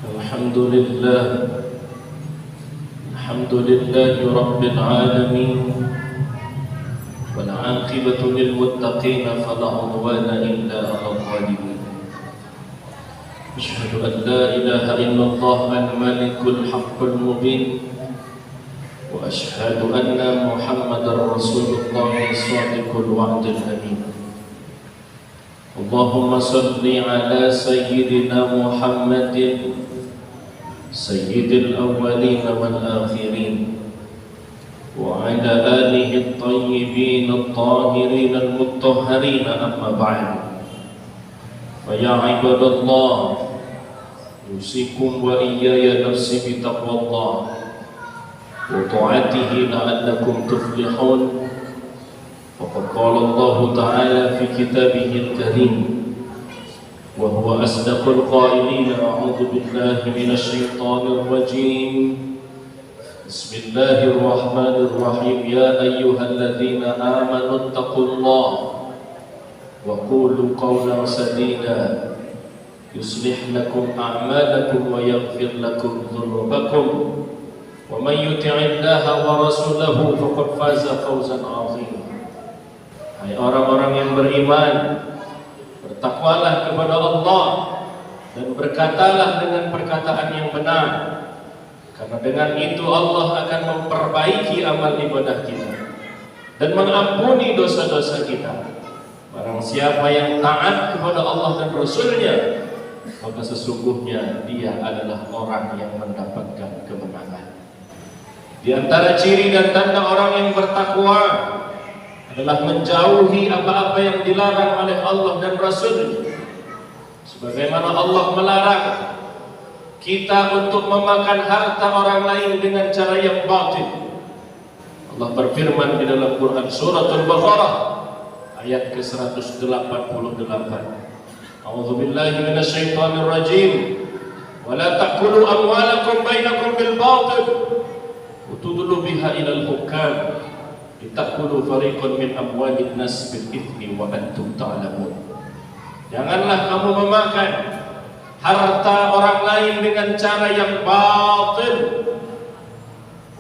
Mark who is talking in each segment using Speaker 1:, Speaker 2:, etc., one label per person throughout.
Speaker 1: الحمد لله رب العالمين والعاقبة للمتقين فلا عدوان إلا على الظالمين. أشهد أن لا إله إلا الله الملك الحق المبين، وأشهد أن محمدا رسول الله الصادق الوعد الأمين. اللهم صل على سيدنا محمد سيد الأولين والآخرين وعلى آله الطيبين الطاهرين المطهرين. أما بعد، فيا عباد الله، أوصيكم وإياي نفسي بتقوى الله وطاعته لعلكم تفلحون. وقد قال الله تعالى في كتابه الكريم وهو أصدق القائلين: أعوذ بالله من الشيطان الرجيم، بسم الله الرحمن الرحيم، يا أيها الذين آمنوا اتقوا الله وقولوا قولا سديدا يصلح لكم أعمالكم ويغفر لكم ذنوبكم ومن يطع الله ورسوله فقد فاز فوزا عظيما. Hai orang-orang yang beriman, bertakwalah kepada Allah dan berkatalah dengan perkataan yang benar, karena dengan itu Allah akan memperbaiki amal ibadah kita dan mengampuni dosa-dosa kita. Barang siapa yang taat kepada Allah dan Rasulnya, maka sesungguhnya dia adalah orang yang mendapatkan kemenangan. Di antara ciri dan tanda orang yang bertakwa adalah menjauhi apa-apa yang dilarang oleh Allah dan Rasul. Sebagaimana Allah melarang kita untuk memakan harta orang lain dengan cara yang batil. Allah berfirman di dalam Quran surat Al-Baqarah ayat ke-188. A'udzu billahi minasyaitonir rajim. Wa la ta'kulu amwalakum bainakum bil batil wa tudlu biha ila al-hukam litakulu fariqan min amwalin nas bil ithmi wa antum ta'lamun. Janganlah kamu memakan harta orang lain dengan cara yang batil,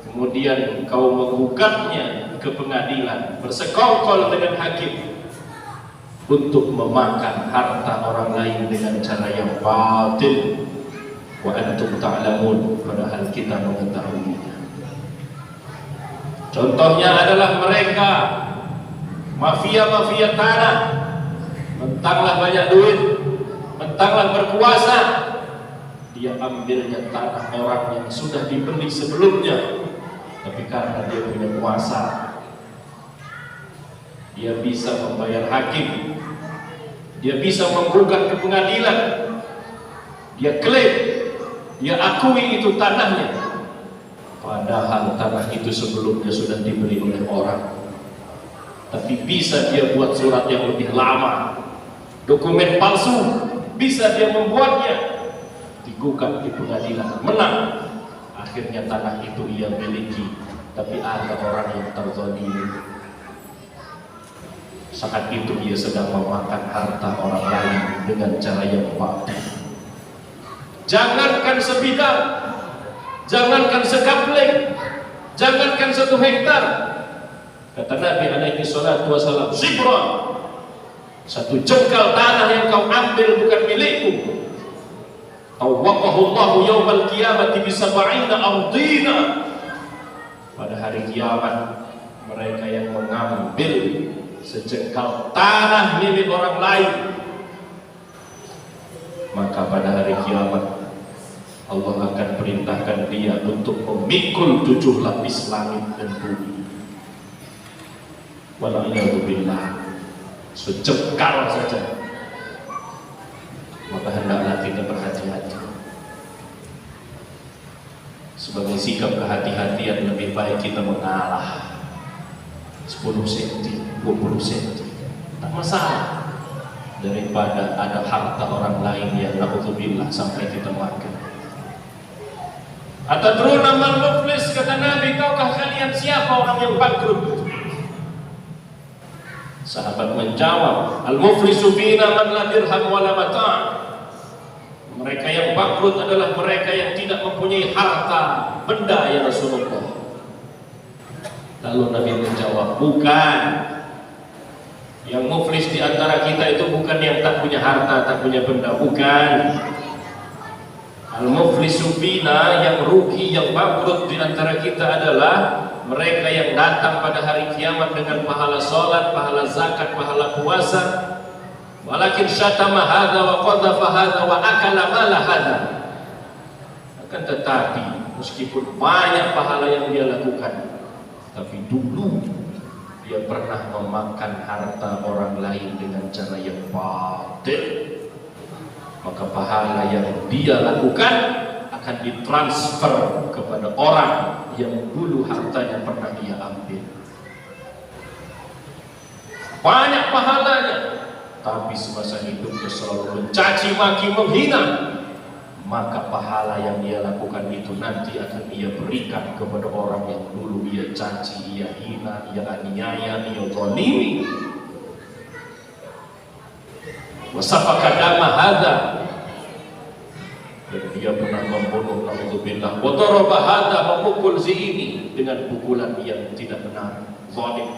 Speaker 1: kemudian kau menggugatnya ke pengadilan, bersekongkol dengan hakim untuk memakan harta orang lain dengan cara yang batil, wa antum ta'lamun, padahal kita mengetahuinya. Contohnya adalah mereka mafia-mafia tanah. Mentanglah banyak duit, mentanglah berkuasa, dia ambilnya tanah orang yang sudah dibeli sebelumnya. Tapi karena dia punya kuasa, dia bisa membayar hakim, dia bisa menggugat ke pengadilan, dia klaim, dia akui itu tanahnya, padahal tanah itu sebelumnya sudah dibeli oleh orang. Tapi bisa dia buat surat yang lebih lama, dokumen palsu, bisa dia membuatnya, digugat di pengadilan, menang. Akhirnya tanah itu ia miliki, tapi ada orang yang terzalimi. Saat itu ia sedang memakan harta orang lain dengan cara yang batil. Jangankan sebidang, jangankan sekapleng, jangankan 1 hektar. Kata Nabi alaihi salatu wasallam, "Shibran", 1 jengkal tanah yang kau ambil bukan milikmu, tawaqahullahu yawmal qiyamati bisab'ina ardina. Pada hari kiamat, mereka yang mengambil sejengkal tanah milik orang lain, maka pada hari kiamat Allah akan perintahkan dia untuk memikul 7 lapis langit dan bumi. Wala'iyadzubillah, sejengkal saja. Maka hendaklah kita berhati-hati. Sebagai sikap kehati-hatian, lebih baik kita mengalah 10 cm, 20 cm, tak masalah, daripada ada harta orang lain yang na'udzubillah sampai kita makan. Atadruna man muflis, kata Nabi, tahukah kalian siapa orang yang bangkrut? Sahabat menjawab, al-muflisu fina man la dirham wa la mata'. Mereka yang bangkrut adalah mereka yang tidak mempunyai harta benda ya Rasulullah. Lalu Nabi menjawab, bukan. Yang muflis di antara kita itu bukan yang tak punya harta, tak punya benda, bukan. Al-muflisu fina, yang rugi, yang bangkrut di antara kita adalah mereka yang datang pada hari kiamat dengan pahala sholat, pahala zakat, pahala puasa, walakin syatama hadza wa qadhafa hadza wa akala mala hadza. Akan tetapi meskipun banyak pahala yang dia lakukan, tapi dulu dia pernah memakan harta orang lain dengan cara yang batil, maka pahala yang dia lakukan akan ditransfer kepada orang yang dulu hartanya pernah dia ambil. Banyak pahalanya, tapi semasa hidupnya selalu mencaci maki, menghina, maka pahala yang dia lakukan itu nanti akan ia berikan kepada orang yang dulu ia caci, ia hina, ia aniaya, ia zalimi. Wasafaka dama hadza, dan dia pernah membunuh, naudzubillah, wa daraba hadza, memukul si ini dengan pukulan yang tidak benar, zalim.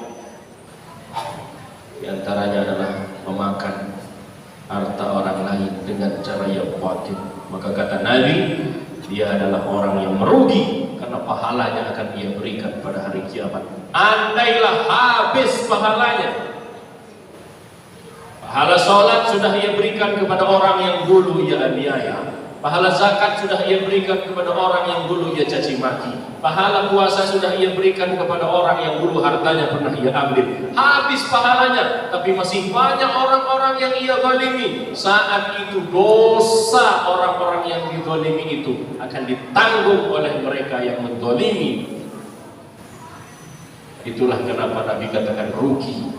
Speaker 1: Di antaranya adalah memakan harta orang lain dengan cara yang batil. Maka kata Nabi, dia adalah orang yang merugi karena pahalanya akan ia berikan pada hari kiamat. Andailah habis pahalanya, pahala sholat sudah ia berikan kepada orang yang dulu ia aniaya, pahala zakat sudah ia berikan kepada orang yang dulu ia caci maki, pahala puasa sudah ia berikan kepada orang yang dulu hartanya pernah ia ambil. Habis pahalanya, tapi masih banyak orang-orang yang ia zalimi. Saat itu dosa orang-orang yang dizalimi itu akan ditanggung oleh mereka yang menzalimi. Itulah kenapa Nabi katakan rugi.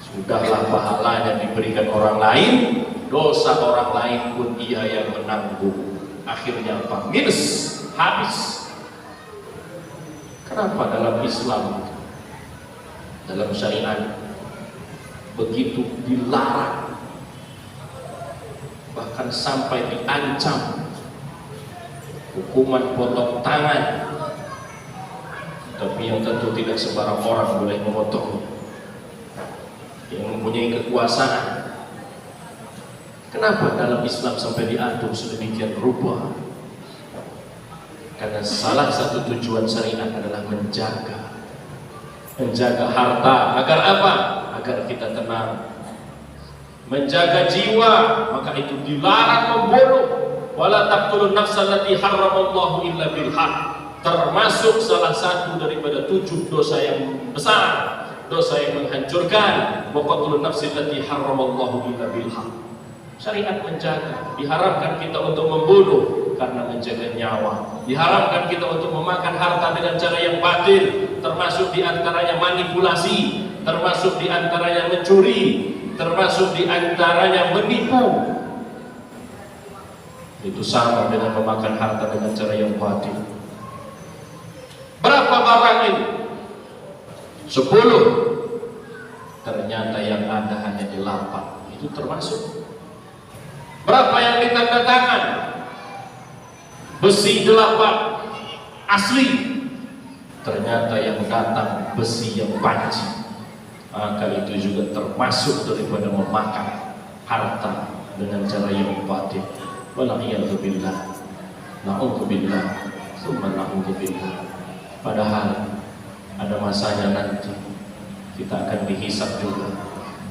Speaker 1: Sudahlah pahalanya diberikan orang lain, dosa orang lain pun ia yang menanggung. Akhirnya apa? Minus, habis. Kenapa dalam Islam, dalam syariat begitu dilarang, bahkan sampai diancam hukuman potong tangan, tapi yang tentu tidak sembarang orang boleh memotongnya, yang mempunyai kekuasaan. Kenapa dalam Islam sampai diatur sedemikian rupa? Karena salah satu tujuan syariat adalah menjaga harta. Agar apa? Agar kita tenang. Menjaga jiwa, maka itu dilarang membunuh. Wala taqtulun nafsal lati harramallahu illa bil haq. Termasuk salah satu daripada 7 dosa yang besar, dosa yang menghancurkan. Wa qatlun nafsil lati harramallahu illa bil haq. Syariat menjaga. Diharapkan kita untuk membunuh karena menjaga nyawa. Diharapkan kita untuk memakan harta dengan cara yang batil, termasuk diantaranya manipulasi, termasuk diantaranya mencuri, termasuk diantaranya menipu. Itu sama dengan memakan harta dengan cara yang batil. Berapa barang ini? 10. Ternyata yang ada hanya 8. Itu termasuk. Berapa yang ditanda tangan? Besi 8 asli. Ternyata yang datang besi yang panci. Maka itu juga termasuk daripada memakan harta dengan cara yang batil. Wala'iyadzubillah, na'udzubillah, summa na'udzubillah. Padahal ada masanya nanti kita akan dihisab juga.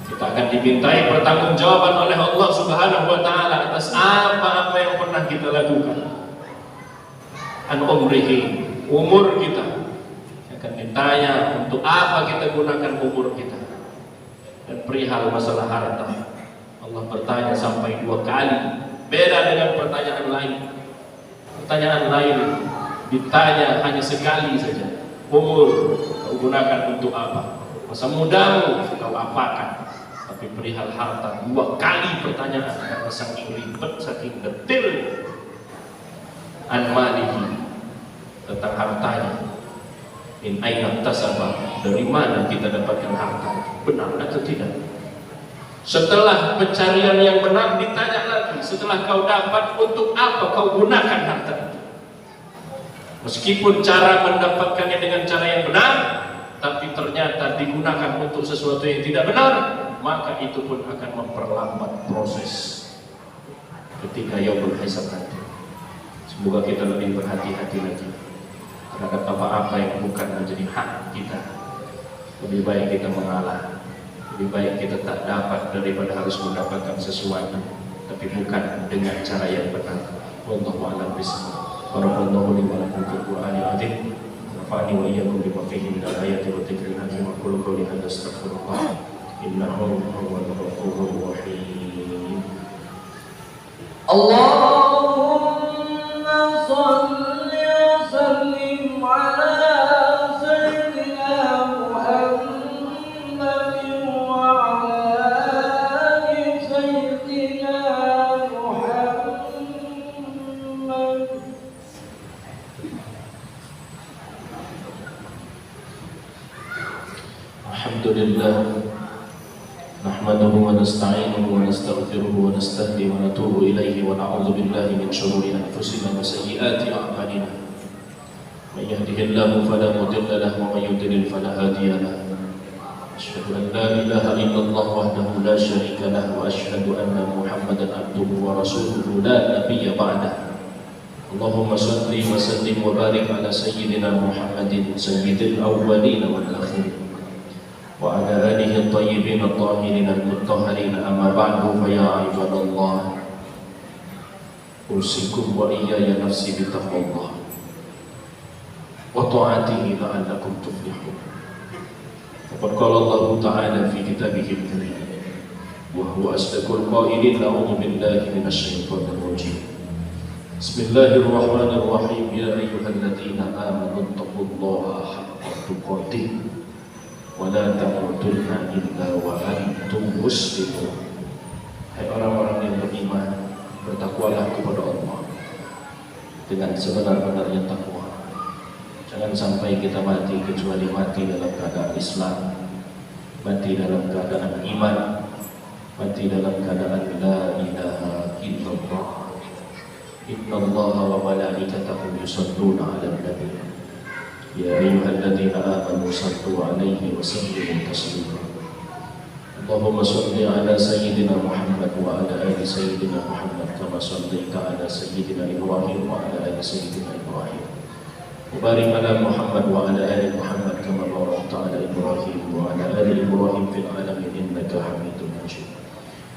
Speaker 1: Kita akan dimintai pertanggungjawaban oleh Allah Subhanahu wa taala atas apa-apa yang pernah kita lakukan. An umrihi, umur kita akan ditanya untuk apa kita gunakan umur kita. Dan perihal masalah harta, Allah bertanya sampai 2 kali. Beda dengan pertanyaan lain. Pertanyaan lain ditanya hanya sekali saja. Umur kau gunakan untuk apa? Masa mudamu kau apakan? Tapi perihal harta 2 kali pertanyaan karena saking ribet, saking detail. An malihi, tentang hartanya. In aina tasaba, dari mana kita dapatkan harta? Benar atau tidak? Setelah pencarian yang benar ditanya lagi setelah kau dapat, untuk apa kau gunakan harta itu? Meskipun cara mendapatkannya dengan cara yang benar, tapi ternyata digunakan untuk sesuatu yang tidak benar, maka itu pun akan memperlambat proses ketika yaumul hisab nanti. Semoga kita lebih berhati-hati lagi terhadap apa-apa yang bukan menjadi hak kita. Lebih baik kita mengalah, lebih baik kita tak dapat daripada harus mendapatkan sesuatu tapi bukan dengan cara yang benar. Wallahu a'lam bishawab. Barakallahu li wa lakum fil Qur'anil azim. Nafa'ani wa iyyakum bima fihi minal ayati wa dzikril hakim. Wa qulu qawli hadza astaghfirullah innahu huwal ghafurur rahim. Allahumma shalli wa sallim ala Alhamdulillah, nahmaduhu wa nasta'inuhu wa nastaghfiruhu wa nastahdihi wa natubu ilaihi wa na'udzu billahi min shururi anfusina wa sayyiati a'malina. Man yahdihillahu fala mudilla lahu wa man yudlil fala hadiya lahu. Asyhadu an la ilaha illallah wahdahu la syarika lahu wa asyhadu anna Muhammadan abduhu wa rasuluhu la nabiyya ba'dahu. Allahumma shalli wa sallim wa barik ala sayyidina Muhammadin sayyidil awwalin wal akhirin wa ala alihi at-tayyibin at-tahirin al-mutahharin. Amma ba'du, fa ya ibadallah, usikum wa iyaya nafsi bi taqwallah wa ta'atihi la'allakum tuflihun. Faqad qala Allah ta'ala fi kitabihi al-karim wa huwa asdaqul qailin, a'udzu billahi minasy syaithanir rajim. Bismillahirrahmanirrahim. Ya ayyuhalladzina amanu taqullaha haqqa tuqatih wa la tamutunna illa wa antum muslimun. Hai orang-orang yang beriman, bertakwalah kepada Allah dengan sebenar-benarnya takwa. Jangan sampai kita mati kecuali mati dalam keadaan Islam, mati dalam keadaan iman, mati dalam keadaan la ilaha illallah. Innallaha wa malaikatahu yusholluna 'alan nabi. Ya ayyuhalladzina amanu shallu 'alaihi wa sallimu taslima. Allahumma shalli 'ala sayyidina Muhammad wa 'ala ali sayyidina Muhammad kama shallaita 'ala sayyidina Ibrahim wa 'ala ali sayyidina Ibrahim. Wa barik 'ala Muhammad wa 'ala ali Muhammad kama barakta 'ala Ibrahim wa 'ala ali Ibrahim fil 'alamin innaka Hamidum Majid.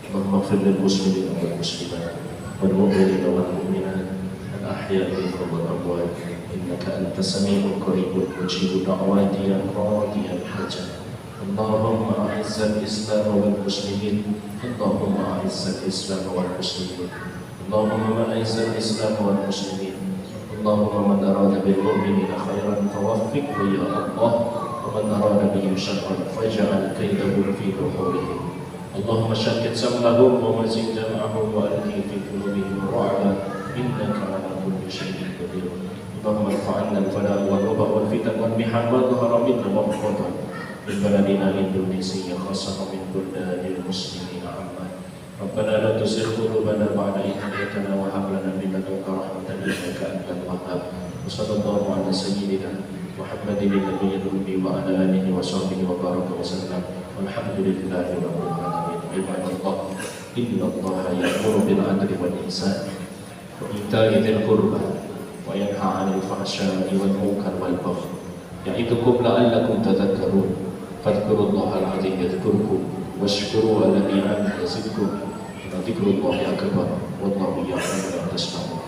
Speaker 1: Allahumma ighfir lil muslimina wal muslimat wal mu'minina wal mu'minat al ahya'i minhum wal amwat innaka antas sami'ul qaribul mujibud da'wati ya qadiyal hajat. Allahumma a'izzal islam wal muslimin. Allahumma a'izzal islam wal muslimin. Allahumma a'izzal islam wal muslimin. Allahumma man arada bil mu'minina khairan fawaffiqhu ya Allah, wa man arada bihim syarran faj'al kaydahu fi nuhurihim. Allahumma syakkit samlahum wa mazid jam'ahum wa alqi fi qulubihim ru'ba innaka 'ala kulli syai'in qadir. Allahumma irfa'na al-fala wal waba wal fitan wal mihan wa dhahara minna wa qadar min baladina Indonesia khassatan min buldadil muslimin amma. Rabbana la tuzigh qulubana ba'da idh hadaytana wa hab lana min ladunka rahmatan innaka antal wahhab. Wa sallallahu ala sayyidina Muhammadin nabiyil ummi wa ala alihi wa sahbihi wa baraka wa sallam. Walhamdulillahi rabbil alamin. Ibadallah, innallaha ya'muru bil 'adli wal ihsan wa ita'i dzil qurba wa yanha 'anil fahsya'i wal munkar wal baghi ya'idukum la'allakum tadhakkarun. Fadhkurullaha al-'azim yadhkurkum washkuru 'ala ni'amihi yazidkum. Dzikrullahi akbar wallahu ya'lamu ma tasna'un.